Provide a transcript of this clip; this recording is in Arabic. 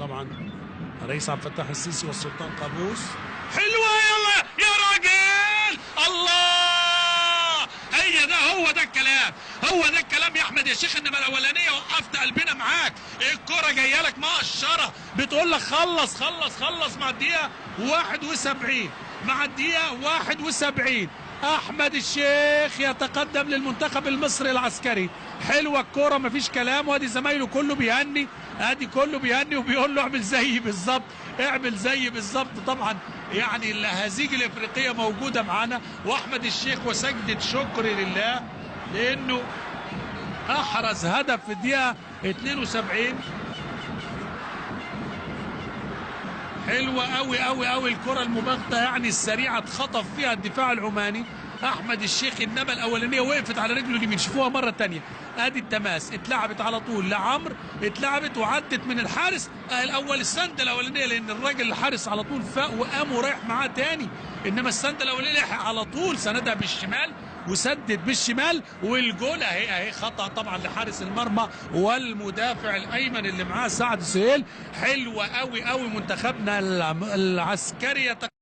طبعا الرئيس عبد الفتاح السيسي والسلطان قابوس. حلوه يلا يا راجل، الله، هي ده، هو ده الكلام، هو ده الكلام يا احمد يا شيخ. انما الاولانيه وقفت قلبنا معاك، الكره جايه لك مقشره بتقول لك خلص خلص خلص مع الدقيقه 71، مع الدقيقه 71 احمد الشيخ يتقدم للمنتخب المصري العسكري. حلوه الكوره مفيش كلام، وادي زمايله كله بيهني، ادي كله بيهني وبيقول له اعمل زي بالظبط، اعمل زي بالظبط. طبعا يعني الهزيج الافريقيه موجوده معانا، واحمد الشيخ وسجده شكر لله لانه احرز هدف في الدقيقه 72. حلوه قوي قوي قوي الكره المباغته يعني السريعه، اتخطف فيها الدفاع العماني احمد الشيخ، انما الاولانيه وقفت على رجله اليمين. شوفوها مره ثانيه، ادي التماس اتلعبت على طول لعمرو، اتلعبت وعدت من الحارس الاول. السنده الاولانيه لان الراجل الحارس على طول فاق وقام ورايح معاه تاني، انما السنده الاولانيه لحق على طول سندها بالشمال وسدد بالشمال، والجول اهي خطا طبعا لحارس المرمى والمدافع الايمن اللي معاه سعد سهيل. حلوه قوي قوي منتخبنا العسكري